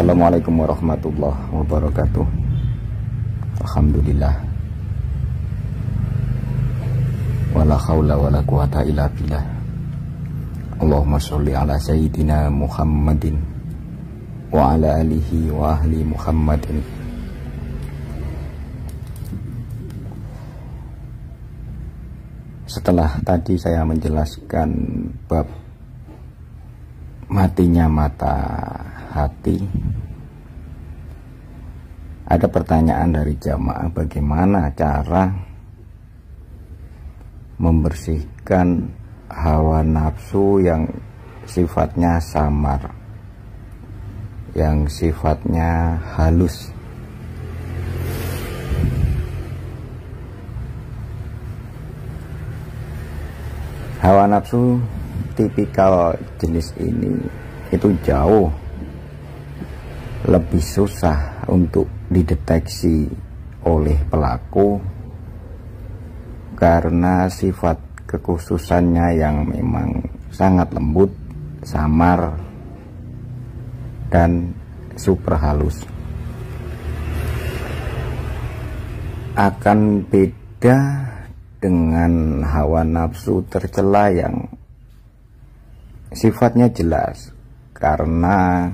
Assalamualaikum warahmatullahi wabarakatuh. Alhamdulillah. Wala haula wala quwata illa billah. Allahumma sholli ala sayyidina Muhammadin wa ala alihi wa ahli Muhammadin. Setelah tadi saya menjelaskan bab matinya mata hati, ada pertanyaan dari jamaah, bagaimana cara membersihkan hawa nafsu yang sifatnya samar, yang sifatnya halus. Hawa nafsu tipikal jenis ini itu jauh lebih susah untuk dideteksi oleh pelaku karena sifat kekhususannya yang memang sangat lembut, samar, dan super halus. Akan beda dengan hawa nafsu tercela yang sifatnya jelas karena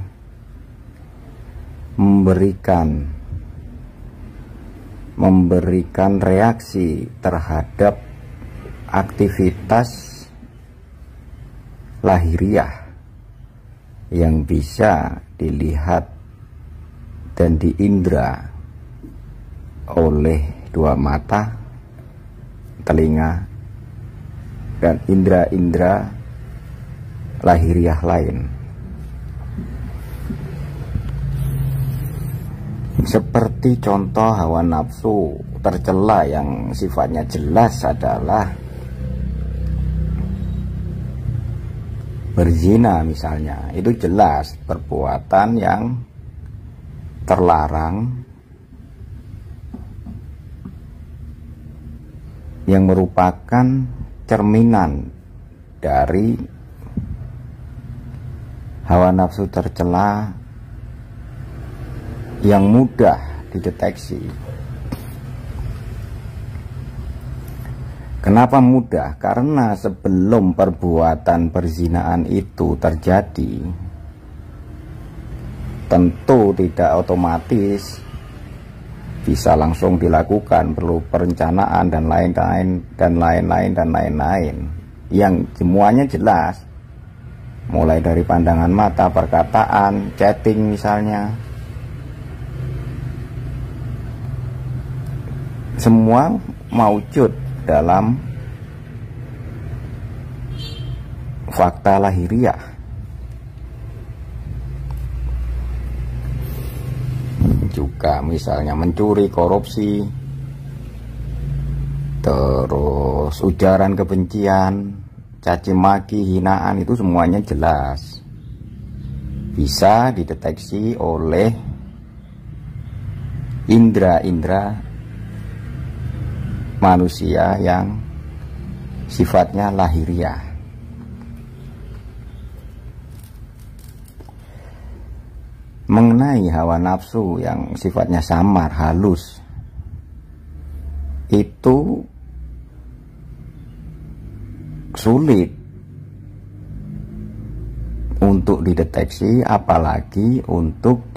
memberikan reaksi terhadap aktivitas lahiriah yang bisa dilihat dan diindra oleh dua mata, telinga, dan indra-indra lahiriah lain. Seperti contoh hawa nafsu tercela yang sifatnya jelas adalah berzina misalnya. Itu jelas perbuatan yang terlarang, yang merupakan cerminan dari hawa nafsu tercela yang mudah dideteksi. Kenapa mudah? Karena sebelum perbuatan perzinaan itu terjadi, tentu tidak otomatis bisa langsung dilakukan, perlu perencanaan dan lain-lain yang semuanya jelas, mulai dari pandangan mata, perkataan, chatting misalnya, semua maujud dalam fakta lahiriah. Juga misalnya mencuri, korupsi, terus ujaran kebencian, caci maki, hinaan, itu semuanya jelas bisa dideteksi oleh indra-indra manusia yang sifatnya lahiriah. Mengenai hawa nafsu yang sifatnya samar, halus, itu sulit untuk dideteksi, apalagi untuk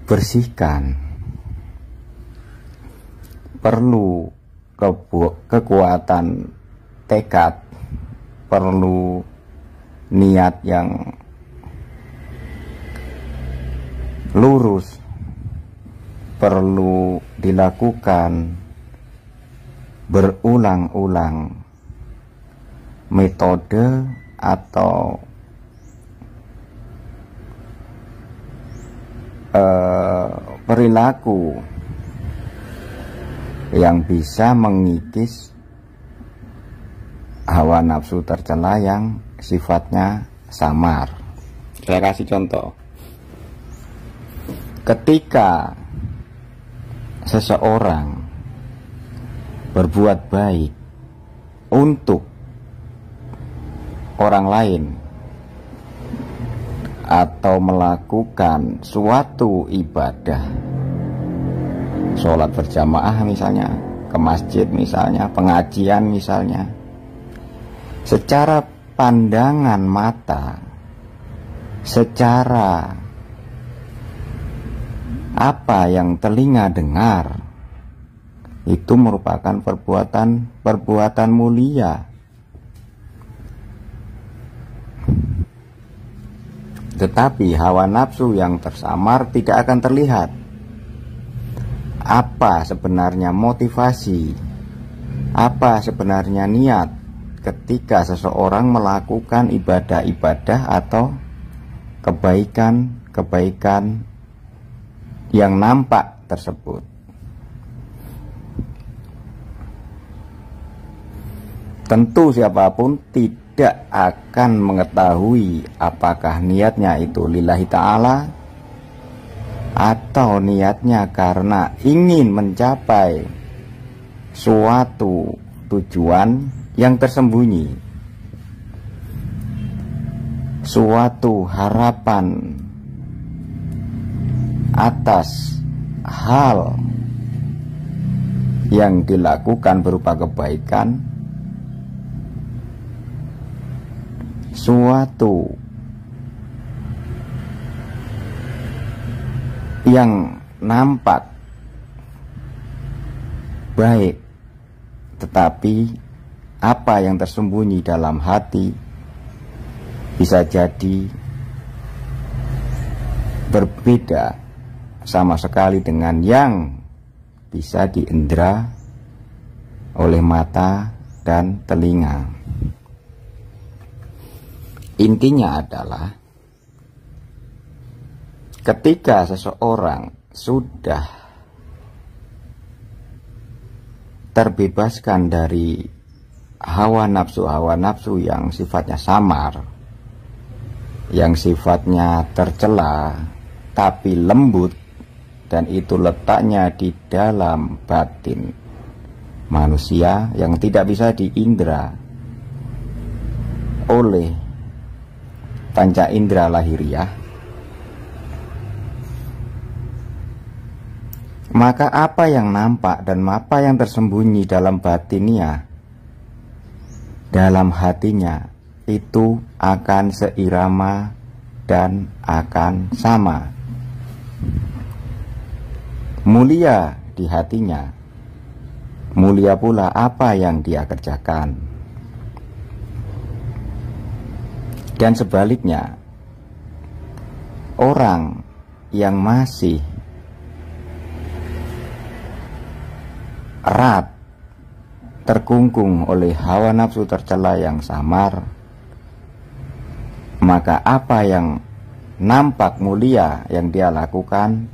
dibersihkan. Perlu kekuatan tekad, perlu niat yang lurus, perlu dilakukan berulang-ulang metode atau perilaku yang bisa mengikis hawa nafsu tercela yang sifatnya samar. Saya kasih contoh. Ketika seseorang berbuat baik untuk orang lain, atau melakukan suatu ibadah, sholat berjamaah misalnya, ke masjid misalnya, pengajian misalnya, secara pandangan mata, secara apa yang telinga dengar, itu merupakan perbuatan mulia. Tetapi hawa nafsu yang tersamar tidak akan terlihat. Apa sebenarnya motivasi, apa sebenarnya niat ketika seseorang melakukan ibadah-ibadah atau kebaikan-kebaikan yang nampak tersebut. Tentu siapapun tidak akan mengetahui apakah niatnya itu lillahi ta'ala atau niatnya karena ingin mencapai suatu tujuan yang tersembunyi, suatu harapan atas hal yang dilakukan berupa kebaikan, suatu yang nampak baik, tetapi apa yang tersembunyi dalam hati bisa jadi berbeda sama sekali dengan yang bisa diindra oleh mata dan telinga. Intinya adalah ketika seseorang sudah terbebaskan dari hawa nafsu yang sifatnya samar, yang sifatnya tercela tapi lembut, dan itu letaknya di dalam batin manusia yang tidak bisa diindra oleh panca indera lahiriah, maka apa yang nampak dan apa yang tersembunyi dalam batinnya, dalam hatinya, itu akan seirama dan akan sama. Mulia di hatinya, mulia pula apa yang dia kerjakan. Dan sebaliknya, orang yang masih erat terkungkung oleh hawa nafsu tercela yang samar, maka apa yang nampak mulia yang dia lakukan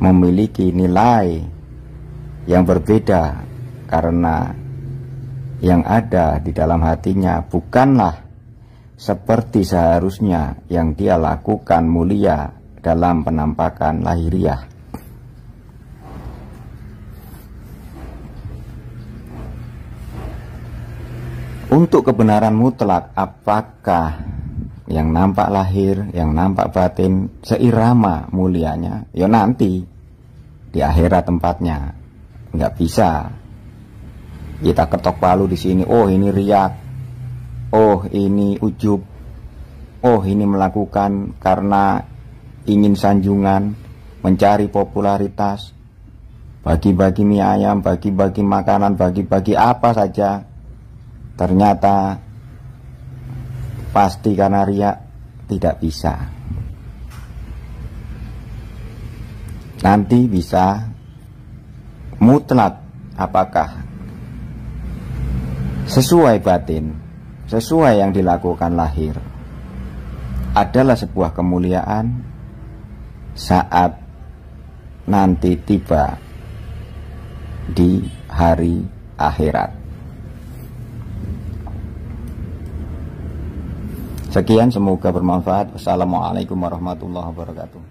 memiliki nilai yang berbeda, karena yang ada di dalam hatinya bukanlah seperti seharusnya yang dia lakukan mulia dalam penampakan lahiriah. Untuk kebenaran mutlak, apakah yang nampak lahir, yang nampak batin seirama mulianya? Ya nanti di akhirat tempatnya. Nggak bisa kita ketok palu di sini. Oh ini riak, oh ini ujub, oh ini melakukan karena ingin sanjungan, mencari popularitas, bagi-bagi mie ayam, bagi-bagi makanan, bagi-bagi apa saja. Ternyata pasti karena riak. Tidak bisa. Nanti bisa mutlak apakah sesuai batin, sesuai yang dilakukan lahir adalah sebuah kemuliaan saat nanti tiba di hari akhirat. Sekian, semoga bermanfaat. Wassalamualaikum warahmatullahi wabarakatuh.